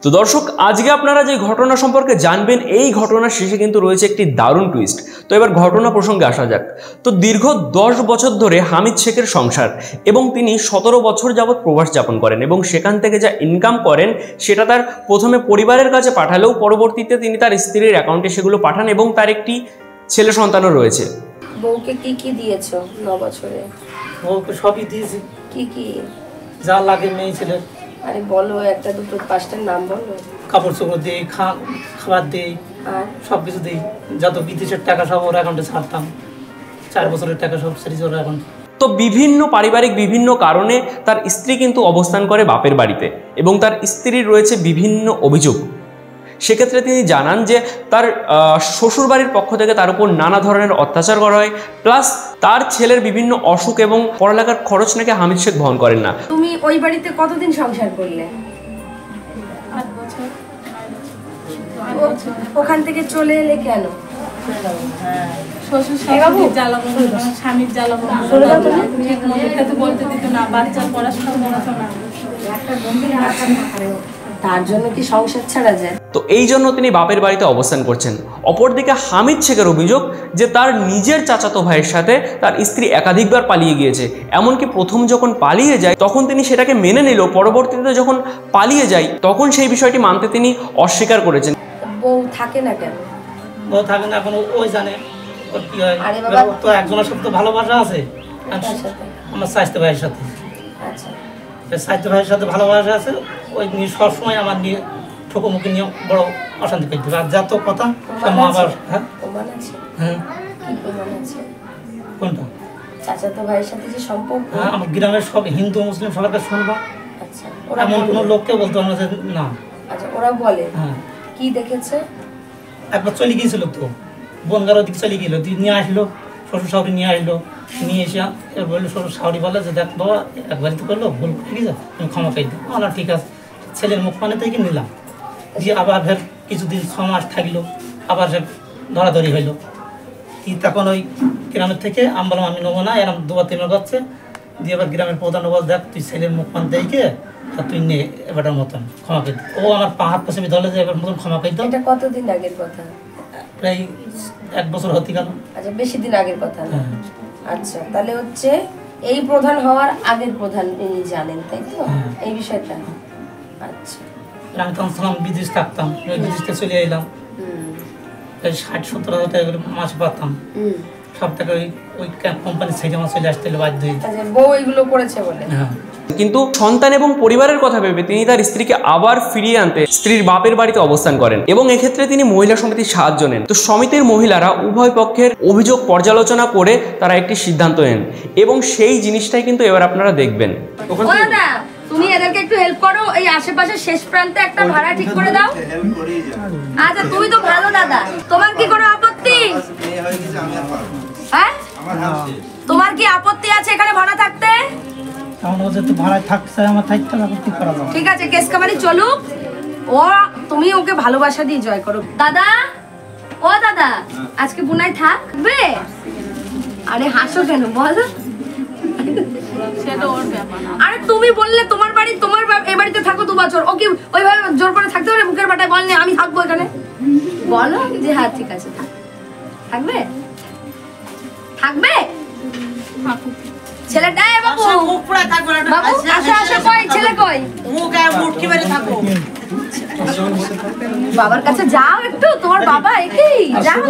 তো দর্শক, আজকে আপনারা যে ঘটনা সম্পর্কে জানবেন, এই ঘটনার শেষে কিন্তু রয়েছে একটি দারুণ টুইস্ট। তো এবার ঘটনা প্রসঙ্গে আসা যাক। তো দীর্ঘ 10 বছর ধরে হামিদ শেখের সংসার, এবং তিনি 17 বছর যাবৎ প্রবাস যাপন করেন, এবং সেখান থেকে যা ইনকাম করেন সেটা তার প্রথমে পরিবারের কাছে পাঠালেও পরবর্তীতে তিনি তার স্ত্রীর অ্যাকাউন্টে সেগুলো পাঠান, এবং তার একটি ছেলে সন্তানও রয়েছে। বউকে কি কি দিয়েছো 9 বছরে? বউকে সবই দিয়েছি। কি কি যা লাগে মেয়ে ছেলে। আরে বলো, একটা দুটো পাঁচটার নাম বলো। কাপড় চোপড় দিই, খাবার দিই, আর সব কিছু দিই। যত বিদেশের টাকা সব ওর অ্যাকাউন্টে ছাড়তাম। 4 বছরের টাকা সব সেরিজ ওর অ্যাকাউন্টে। তো বিভিন্ন পারিবারিক বিভিন্ন কারণে তার স্ত্রী কিন্তু অবস্থান করে বাপের বাড়িতে, এবং তার স্ত্রীর রয়েছে বিভিন্ন অভিযোগ। সেক্ষেত্রে তিনি জানান যে তার শ্বশুরবাড়ির পক্ষ থেকে তার উপর নানা ধরনের অত্যাচার করা হয়, প্লাস তার ছেলের বিভিন্ন অসুখ এবং পড়ালেখার খরচ নাকি হামিদ শেখ বহন করেন না। তুমি ওই বাড়িতে কতদিন সংসার করলে? 8 বছর। ওখান থেকে চলে এলে কেন? শ্বশুর জ্বালাবো, স্বামীর জ্বালাবো, ঠিক মতো খেতে বলতে দিত না, বাচ্চার পড়াশোনা করাতো না, তার জন্য কি সংসার ছাড়া যায়? তো এই জন্য তিনি বাপের বাড়িতে অবস্থান করছেন। অপরদিকে হামিদ শেখের অভিযোগ যে তার নিজের চাচাতো ভাইয়ের সাথে তার স্ত্রী একাধিকবার পালিয়ে গিয়েছে। এমনকি প্রথম যখন পালিয়ে যায় তখন তিনি সেটাকে মেনে নিল, পরবর্তীতে যখন পালিয়ে যায় তখন সেই বিষয়টি মানতে তিনি অস্বীকার করেছেন। বউ থাকে না কেন? বউ থাকে না, এখন ওই জানে ওর কি হয়। তো একজনের সাথে তো ভালোবাসা আছে, আমার স্বাস্থ্য ভাইয়ের সাথে। আচ্ছা, স্বাস্থ্য ভাইয়ের সাথে ভালোবাসা আছে, ওই নিয়ে সবসময় আমার নিয়ে ঠোকোমুখি নিয়ে বড় অশান্তি করতে আর যা তো কথা আবার। হ্যাঁ, হ্যাঁ, কোনটা? চাচাতো ভাইয়ের সাথে যে সম্পর্ক। হ্যাঁ, আমার গ্রামের সব হিন্দু মুসলিম সবার কাছে শুনবা। আচ্ছা, এমন কোনো লোককে বলতে পারবো যে না। আচ্ছা, ওরা বলে হ্যাঁ, কি দেখেছে? একবার চলে গিয়েছিল তো বনগাঁর দিকে চলে গেল, নিয়ে আসলো শ্বশুর শাশুড়ি, নিয়ে আসলো, নিয়ে এসে বললো শ্বশুর শাশুড়ি বলে যে দেখ বাবা একবারই তো করলো, ভুল ঠিক আছে, তুমি ক্ষমা চাই দিও। বললাম ঠিক আছে। ছেলের মুখ পানে থেকে নিলাম, দিয়ে আবার ফের কিছুদিন 6 মাস থাকলো, আবার সে ধরাধরি হইলো। কি তখন ওই গ্রামের থেকে আমি বললাম আমি নেবো না, এরকম 2-3 করছে। দিয়ে আবার গ্রামের প্রধান বল দেখ তুই ছেলের মুখ পান দেখে আর তুই নে এবারটার মতন ক্ষমা করে। ও আমার হাত পাশে ধরলে যে এবার মতন ক্ষমা করে দাও। এটা কতদিন আগের কথা? প্রায় 1 বছর হতে গেল। আচ্ছা, বেশি দিন আগের কথা না? আচ্ছা, তাহলে হচ্ছে এই প্রধান হওয়ার আগের প্রধান ইনি জানেন, তাই তো এই বিষয়টা? আচ্ছা, আমি তখন ছিলাম বিদেশ থাকতাম, ওই বিদেশ থেকে চলে এলাম। 60-70 হাজার টাকা করে মাসে পাতাম। সব টাকা ওই কোম্পানির সাইডে আমার চলে আসতে বাধ্য হয়েছে। বউ এগুলো করেছে বলে? হ্যাঁ। কিন্তু সন্তান এবং পরিবারের কথা ভেবে তিনি তার স্ত্রীকে আবার ফিরিয়ে আনতে স্ত্রীর বাপের বাড়িতে অবস্থান করেন, এবং এক্ষেত্রে তিনি মহিলা সমিতির সাহায্য নেন। তো সমিতির মহিলারা উভয় পক্ষের অভিযোগ পর্যালোচনা করে তারা একটি সিদ্ধান্ত নেন, এবং সেই জিনিসটাই কিন্তু এবার আপনারা দেখবেন। তুমি এদেরকে একটু হেল্প করো, এই আশেপাশে শেষ প্রান্তে একটা ভাড়া ঠিক করে দাও। আচ্ছা, তুমি তো ভালো দাদা, তোমার কি কোনো আপত্তি? হ্যাঁ, তোমার কি আপত্তি আছে এখানে ভাড়া থাকতে? ঠিক আছে, কেস কামারি চলুক। ও তুমি ওকে ভালোবাসা দিয়ে জয় করো। দাদা, ও দাদা, আজকে বুনাই থাকবে? আরে হাসো কেন, বলো। আরে তুমি বললে তোমার বাড়ি, তোমার এ বাড়িতে থাকো 2 বছর, ও কি ওইভাবে জোর করে থাকতে পারে? বুকের বাটায় বল আমি থাকবো এখানে, বলো যে হ্যাঁ ঠিক আছে থাকবে। থাকবে ছেলেটা? বাবু বাবু আসো আসো, কই ছেলে কই? বাবার কাছে যাও একটু, তোমার বাবা একই যাও।